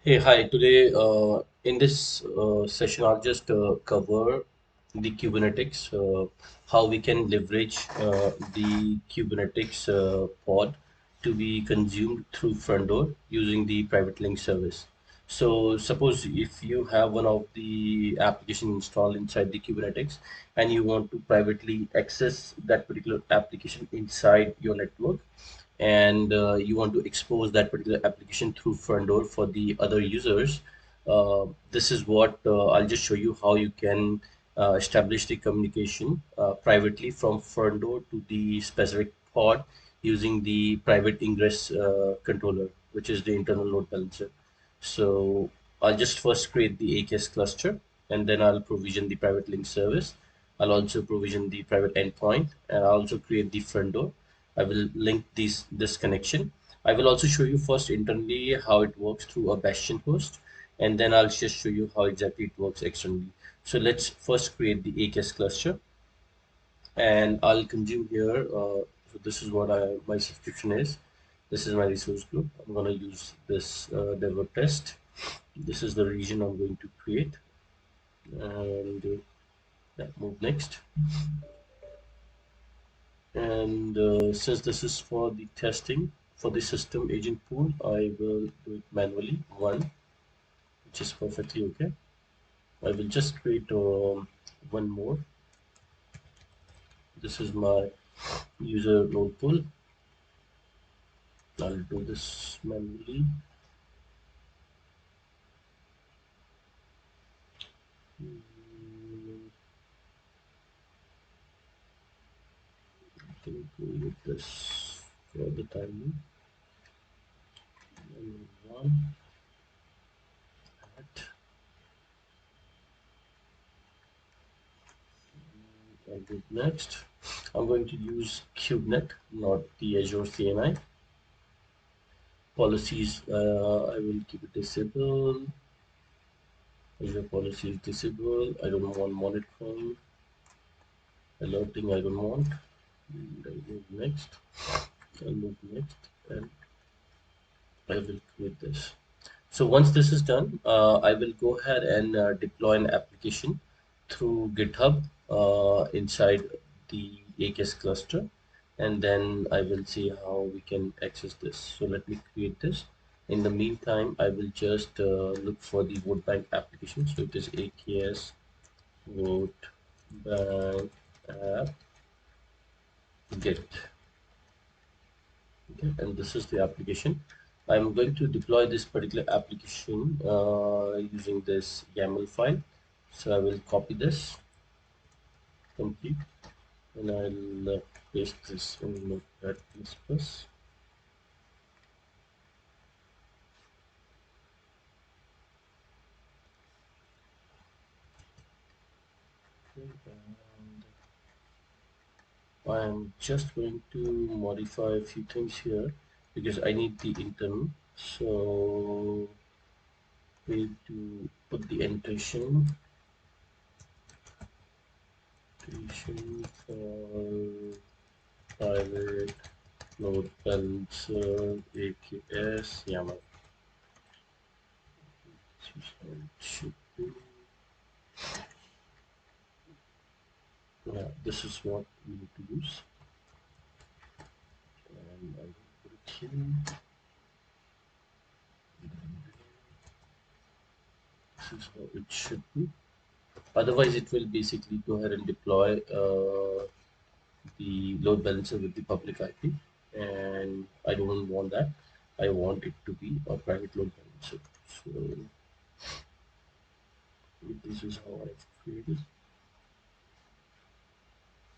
Hey, hi. Today, in this session, I'll just cover the Kubernetes, how we can leverage the Kubernetes pod to be consumed through front door using the private link service. So, suppose if you have one of the application installed inside the Kubernetes and you want to privately access that particular application inside your network, and you want to expose that particular application through front door for the other users, this is what I'll just show you how you can establish the communication privately from front door to the specific pod using the private ingress controller, which is the internal load balancer. So I'll just first create the AKS cluster, and then I'll provision the private link service. I'll also provision the private endpoint, and I'll also create the front door. I will link this connection. I will also show you first internally how it works through a bastion host, and then I'll just show you how exactly it works externally. So let's first create the AKS cluster, and I'll consume here. So this is what my subscription is. This is my resource group. I'm going to use this develop test. This is the region I'm going to create, and yeah, move next. And since this is for the testing for the system agent pool, I will do it manually, one, which is perfectly okay. I will just create one more. This is my user node pool. I'll do this manually. I can go with this for the time. One, that, I'll do next. I'm going to use KubeNet, not the Azure CNI. Policies, I will keep it disabled. Azure policy is disabled. I don't want monitoring. Alerting, I don't want. And I move next. I'll move next, and I will create this. So once this is done, I will go ahead and deploy an application through GitHub inside the AKS cluster, and then I will see how we can access this. So let me create this. In the meantime, I will just look for the vote bank application. So it is AKS vote bank app get. Okay, and this is the application. I'm going to deploy this particular application using this YAML file. So I will copy this complete, and I'll paste this in Notepad++. And I'm just going to modify a few things here because I need the internal. So we need to put the annotation for private load balancer AKS YAML. This is how it should be. Yeah, this is what we need to use. And I will put it here. This is how it should be. Otherwise, it will basically go ahead and deploy the load balancer with the public IP. And I don't want that. I want it to be a private load balancer. So this is how I've created.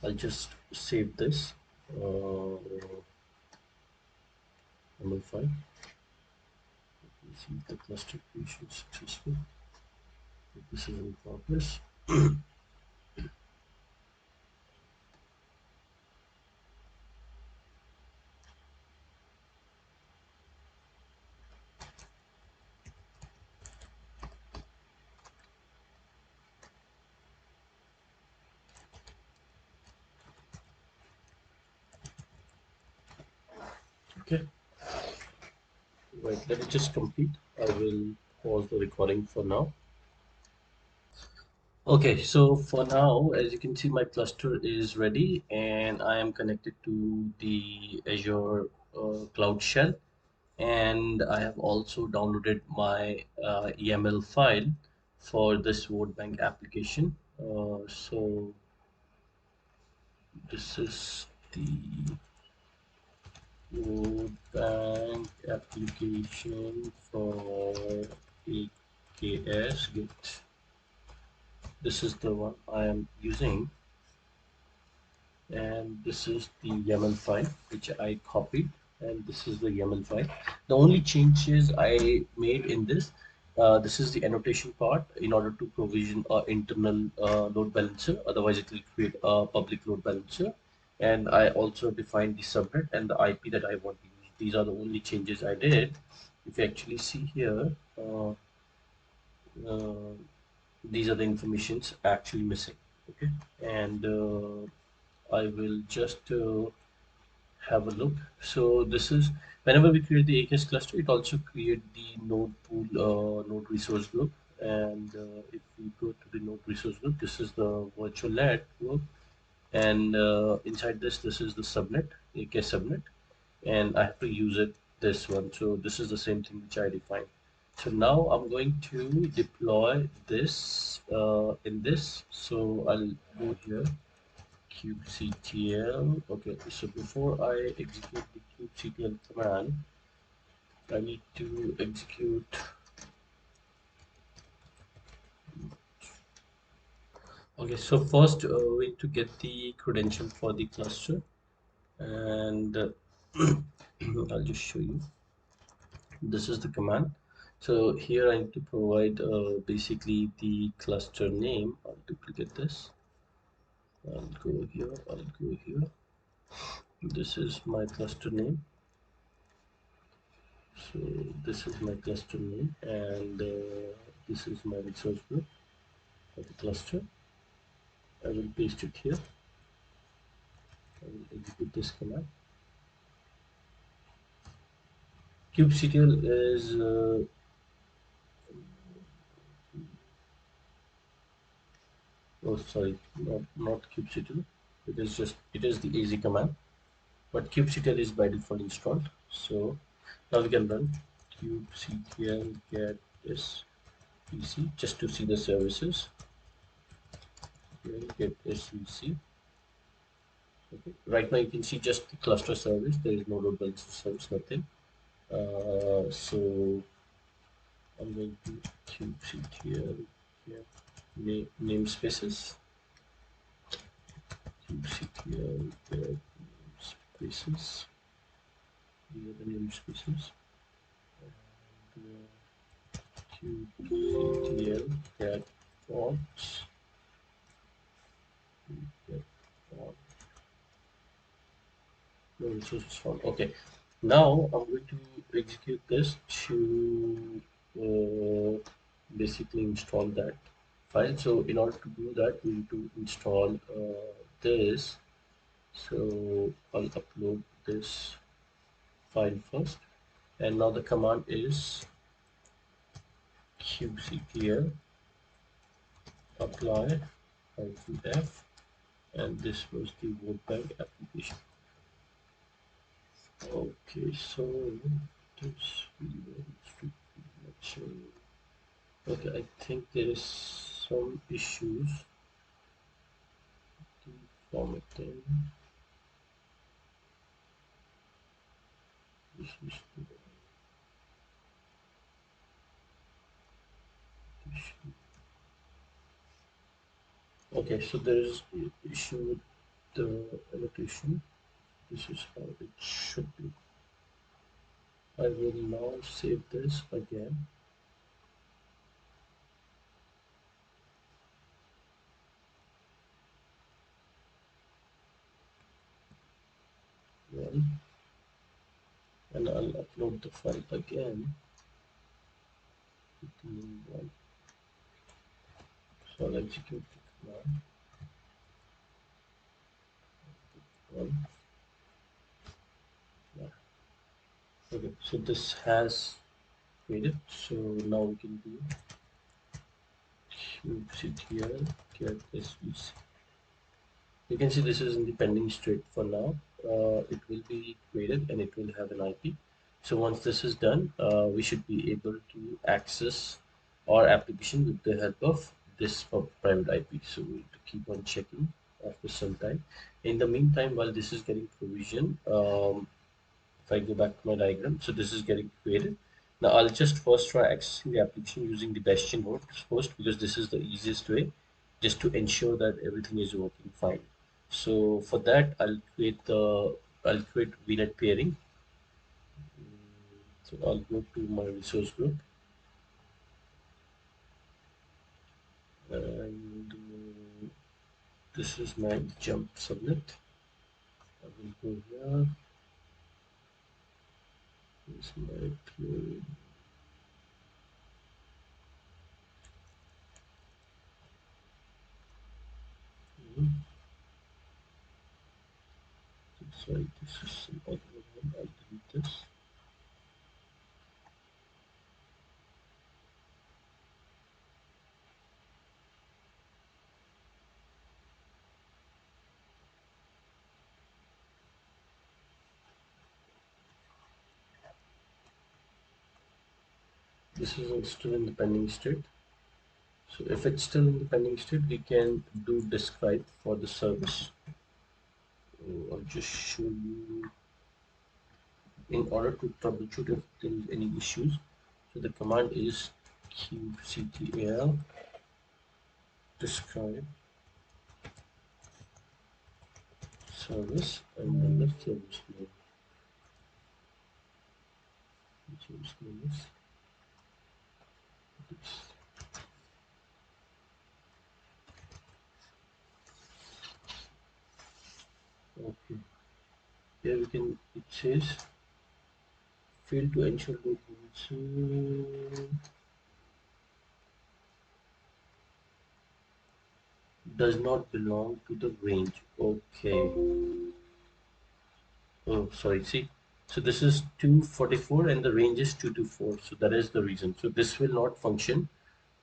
I'll just save this YAML file. See the cluster creation successful. This is in progress. Okay, right. Let it just complete. I will pause the recording for now. Okay, so for now, as you can see, my cluster is ready and I am connected to the Azure Cloud Shell. And I have also downloaded my YAML file for this vote bank application. So this is the vote bank application for AKS Git. This is the one I am using, and this is the YAML file which I copied, and this is the YAML file. The only changes I made in this is the annotation part in order to provision a internal load balancer. Otherwise, it will create a public load balancer. And I also defined the subnet and the IP that I want to use. These are the only changes I did. If you actually see here, uh, these are the informations actually missing. Okay, and I will just have a look. So this is whenever we create the AKS cluster, it also create the node pool, node resource group. And if we go to the node resource group, this is the virtual network, and inside this is the subnet, AKS subnet, and I have to use it this one. So this is the same thing which I defined. So now I'm going to deploy this in this. So I'll go here kubectl. Okay, so before I execute the kubectl command, I need to execute. Okay, so first we need to get the credential for the cluster, and I'll just show you. This is the command. So here I need to provide basically the cluster name. I'll duplicate this. I'll go here. I'll go here. This is my cluster name. So this is my cluster name, and this is my resource group of the cluster. I will paste it here. I will execute this command. kubectl is oh sorry, not kubectl. It is the easy command, but kubectl is by default installed. So now we can run kubectl get this pc just to see the services. Here get svc. Okay. Right now you can see just the cluster service. There is no load balancer service, nothing. So I'm going to kubectl get namespaces. kubectl get namespaces. These are the namespaces. And, kubectl get pods. Get pod. No resources found. Okay. Now I'm going to execute this to basically install that file. So in order to do that, we need to install this. So I'll upload this file first. And now the command is kubectl apply -f, and this was the workbank application. Okay, so this okay, I think there is some issues. The formatting. This is the issue. Okay, so there is an issue with the annotation. This is how it should be. I will now save this again. Well, and I'll upload the file again. The new one. So I'll execute the command. One. Yeah. Okay, so this has created. So now we can do kubectl get svc. You can see this is in the pending state for now. It will be created and it will have an IP. So once this is done, we should be able to access our application with the help of this private IP. So we need to keep on checking after some time. In the meantime, while this is getting provisioned, if I go back to my diagram, so this is getting created. Now I'll just first try accessing the application using the bastion node first, because this is the easiest way, just to ensure that everything is working fine. So for that, I'll create VNet pairing. So I'll go to my resource group and this is my jump subnet. I will go here. This is my upload. Sorry, this is some other one. I'll delete this. This is still in the pending state. So if it's still in the pending state, we can do describe for the service. I'll just show you in order to troubleshoot if there is any issues. So the command is kubectl describe service and then the service name. The service name is this. Okay. Here we can, it says fail to ensure load balancer does not belong to the range. Okay. Oh, sorry. See, so this is 244 and the range is 224. So that is the reason. So this will not function.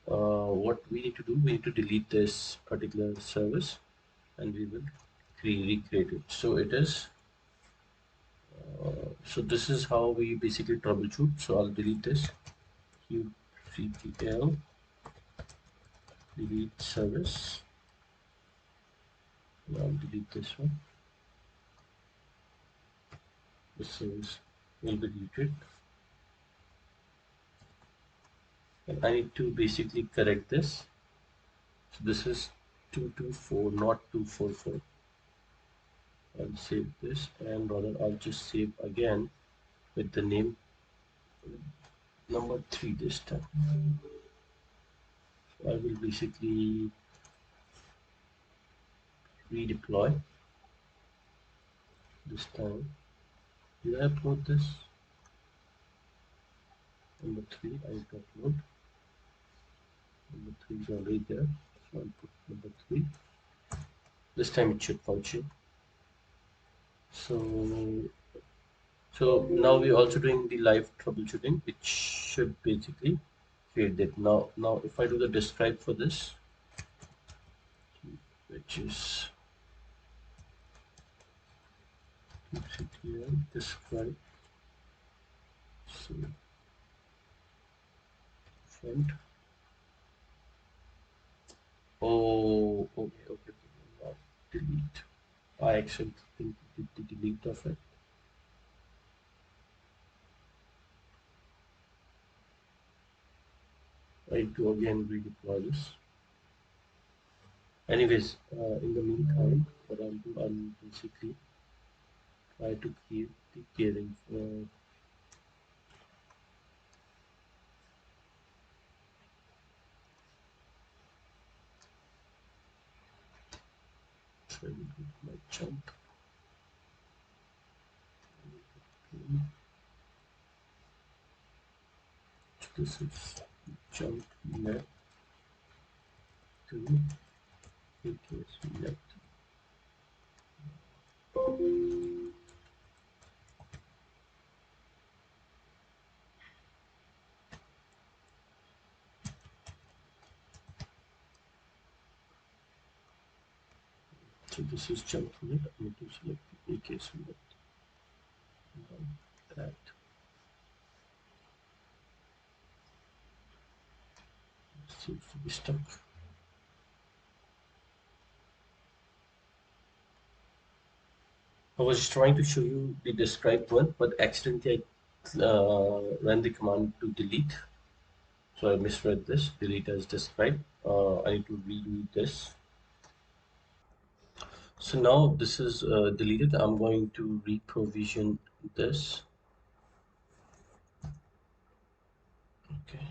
What we need to do, we need to delete this particular service and we will recreate it. So it is, so this is how we basically troubleshoot. So I'll delete this kubectl delete service. I'll delete this one. The service will be deleted. And I need to basically correct this. So this is 224, not 244. I'll save this and rather I'll just save again with the name number 3 this time. So I will basically redeploy this time. Did I upload this? Number 3, I will upload. Number 3 is already there. So I'll put number 3. This time it should function. So now we're also doing the live troubleshooting, which should basically create that. Now if I do the describe for this, which is kubectl describe, so front. Oh, okay. Now delete. I actually think did the delete of it. I need to again redeploy this. Anyways, in the meantime, what I'll do, I'll basically try to keep the pairing for. Try to do my jump. This is jump net to AKS net. So this is jump unit. I need to select the AKS unit. That seems to be stuck. I was trying to show you the described one, but accidentally I ran the command to delete. So I misread this, delete as described. I need to redo this. So now this is deleted. I'm going to reprovision this. Okay.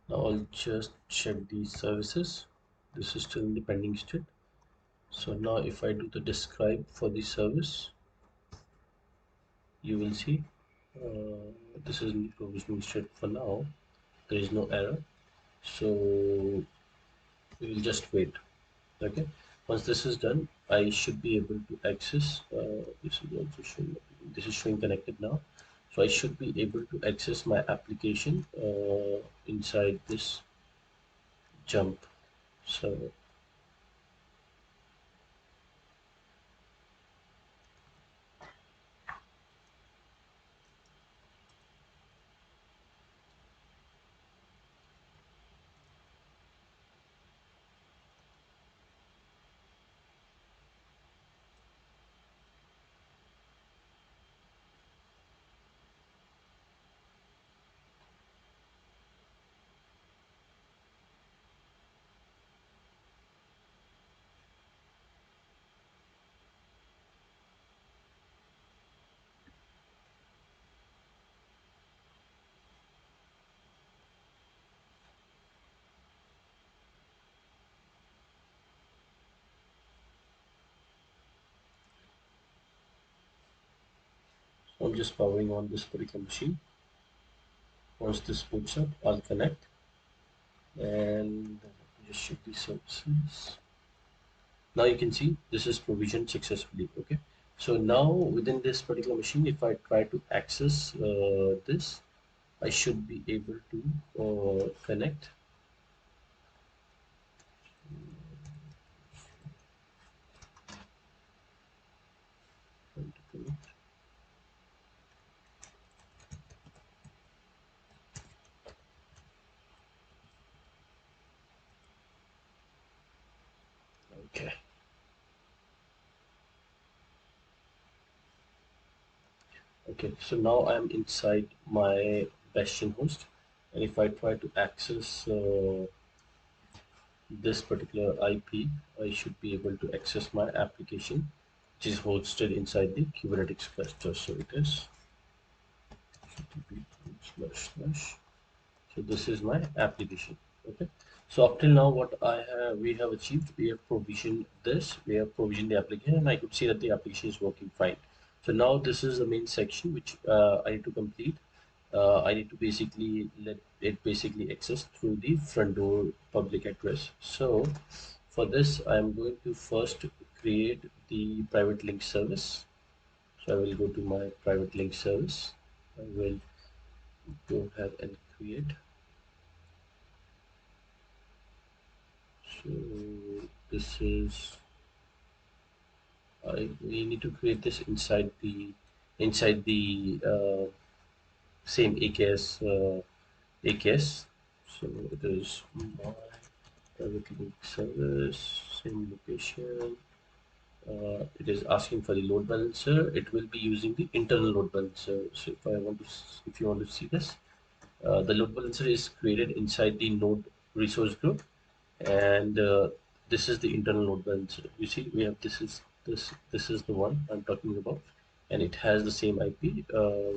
Now I'll just check the services. This is still in the pending state. So now if I do the describe for the service, you will see this is in the provisioning state for now. There is no error. So we will just wait. Okay. Once this is done, I should be able to access. This is also showing. This is showing connected now. So I should be able to access my application inside this jump. So I'm just powering on this particular machine. Once this boots up, I'll connect and just check the services. Now you can see this is provisioned successfully. Okay. So now within this particular machine, if I try to access this, I should be able to connect. Okay. Okay. So now I'm inside my Bastion host, and if I try to access this particular IP, I should be able to access my application, which is hosted inside the Kubernetes cluster. So it is http:// So this is my application. Okay. So up till now, what we have achieved, we have provisioned this, we have provisioned the application, and I could see that the application is working fine. So now this is the main section which I need to complete. I need to basically let it basically access through the front door public address. So for this, I am going to first create the private link service. So I will go to my private link service. I will go ahead and create. So this is we need to create this inside the same AKS. So it is my private link service, same location. It is asking for the load balancer. It will be using the internal load balancer. So if you want to see this, the load balancer is created inside the node resource group, and this is the internal load balancer. You see, we have this is the one I'm talking about, and it has the same IP,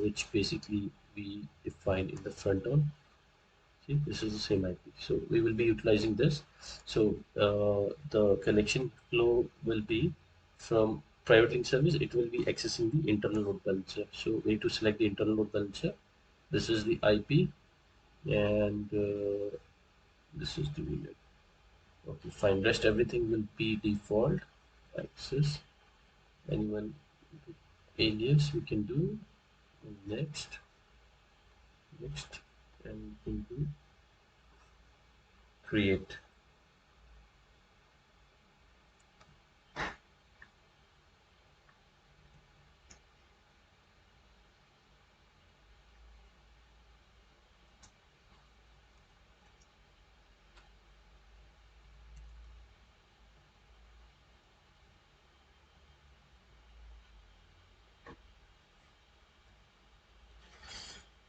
which basically we defined in the front end. See, this is the same IP. So we will be utilizing this. So the connection flow will be from private link service. It will be accessing the internal load balancer. So we need to select the internal load balancer. This is the IP, and this is the VLAN. Okay, fine. Rest everything will be default. Access. Anyone alias we can do. Next, next, and we can do create.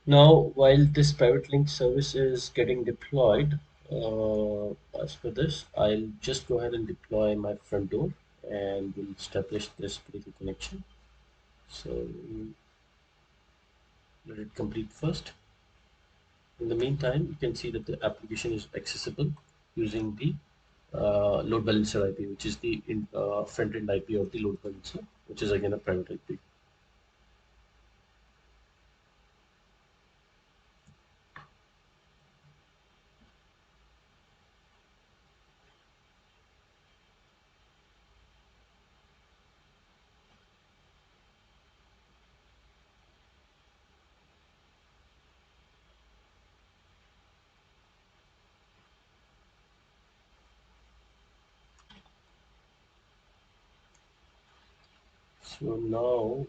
Now, while this private link service is getting deployed, as for this, I'll just go ahead and deploy my front door and we'll establish this particular connection. So let it complete first. In the meantime, you can see that the application is accessible using the load balancer IP, which is the front-end IP of the load balancer, which is again a private IP. So now,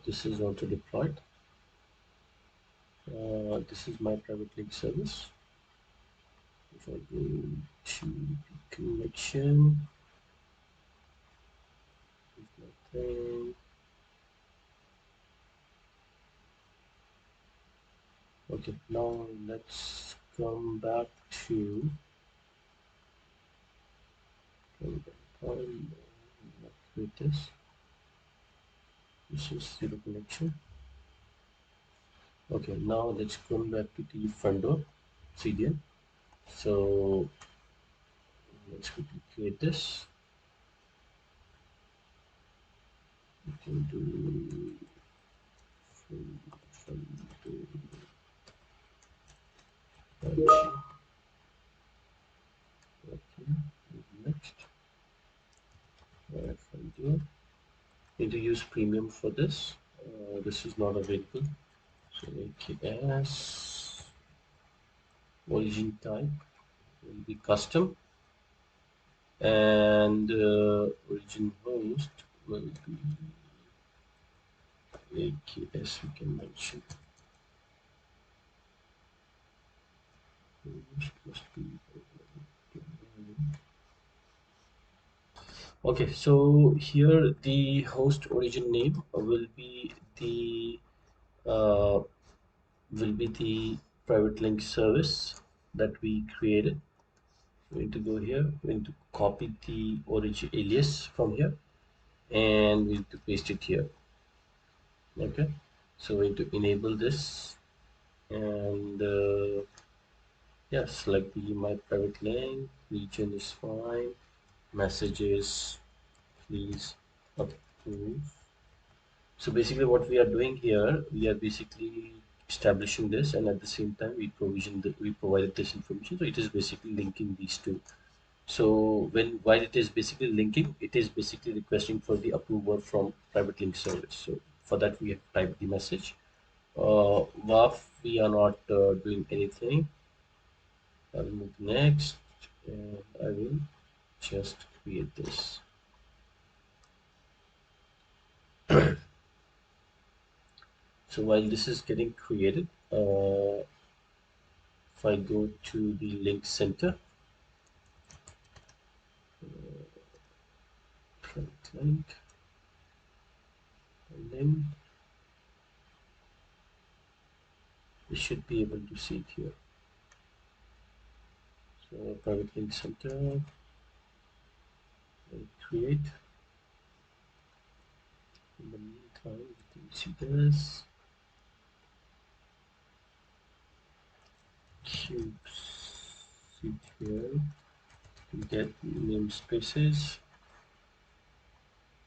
this is also deployed. This is my private link service. If I go to the connection, nothing. Okay, now let's come back to with this. This is zero connection. Okay, now let's come back to the front door CDN. So let's quickly create this. We can do front door. Okay, next. Front door. Need to use premium for this. This is not available. So AKS origin type will be custom, and origin host will be AKS. We can mention host must be. Okay, so here the host origin name uh, will be the private link service that we created. We need to go here. We need to copy the origin alias from here, and we need to paste it here. Okay, so we need to enable this, and yeah, select the my private link. Region is fine. Messages, please. Okay, approve. So basically what we are doing here, we are basically establishing this, and at the same time we provided this information. So it is basically linking these two. So while it is basically linking, it is basically requesting for the approval from private link service. So for that we have typed the message. WAF, we are not doing anything. I'll move next, and I will just create this. So while this is getting created, if I go to the link center, link, link, we should be able to see it here. So private link center, create. In the meantime, we can see this cubes see here. We get namespaces.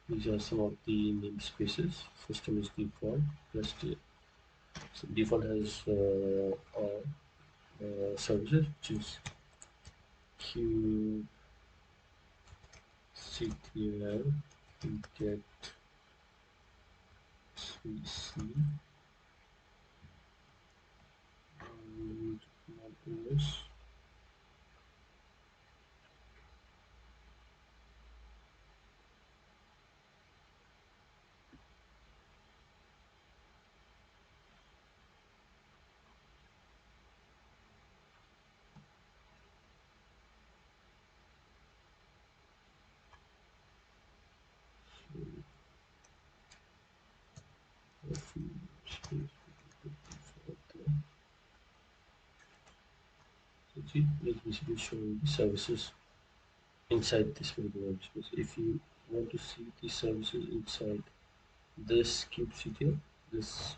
These are some of the namespaces. System is default. So default has all services, which is cube ctl get 3c and OS. See, it's basically showing the services inside this particular workspace. If you want to see the services inside this kubectl, this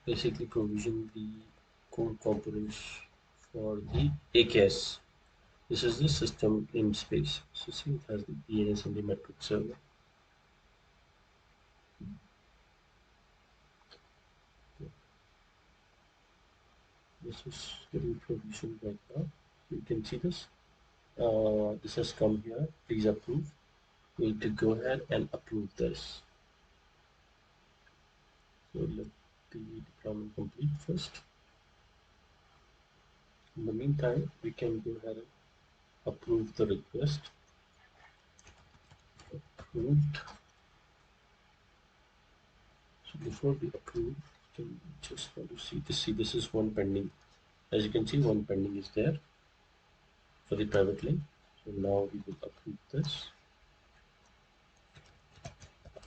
basically provision the core components for the AKS. This is the system namespace. So see, it has the DNS and the metric server. This is getting provisioned right now. You can see this. This has come here. Please approve. We need to go ahead and approve this. So let the deployment complete first. In the meantime, we can go ahead and approve the request. Approved. So before we approve, we just want to see this. See, this is one pending. As you can see, one pending is there for the private link. So now we will approve this.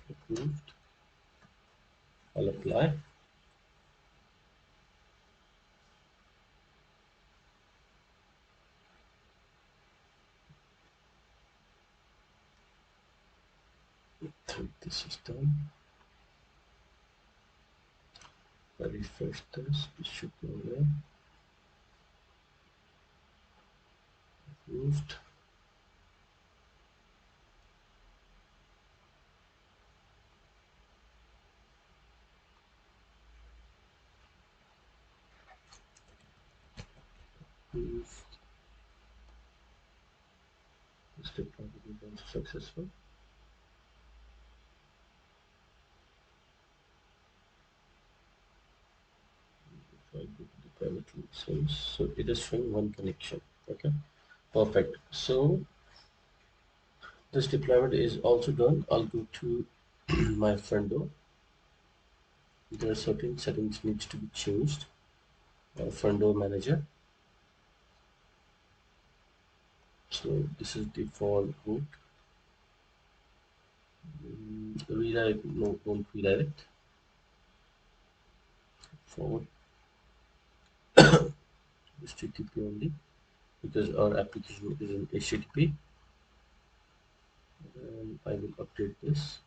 Approved. I'll apply. So this is done. I refresh this. It should go there. Approved. Approved. This deployment is also successful. If I go to the private link service, so it is showing one connection. Okay, perfect. So this deployment is also done. I'll go to my front door. There are certain settings needs to be changed. Front door manager. So this is default route. Redirect, no, won't redirect. Forward, HTTP only, because our application is in HTTP. And I will update this.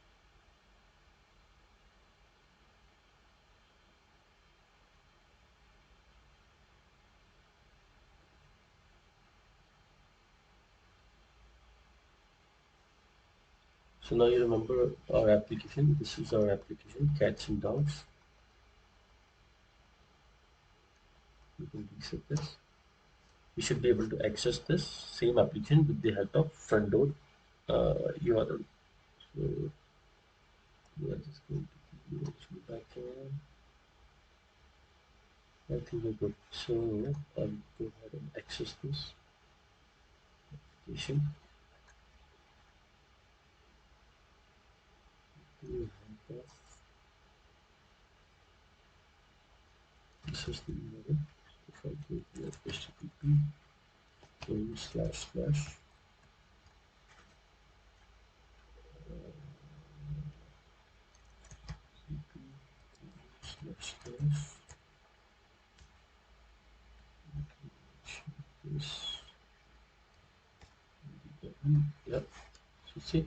So now you remember our application. This is our application, cats and dogs. You can reset this. You should be able to access this same application with the help of front door URL. So we are just going to the backend. I think we're good. So I'll go ahead and access this application. This is the URL. If I go here, HTTP // this. Yep. So see,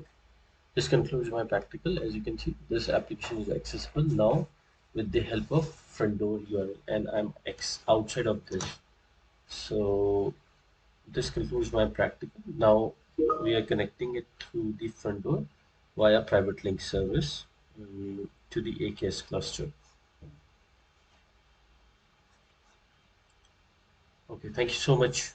this concludes my practical. As you can see, this application is accessible now with the help of front door URL, and I'm outside of this. So this concludes my practical. Now we are connecting it through the front door via private link service to the AKS cluster. Okay, thank you so much.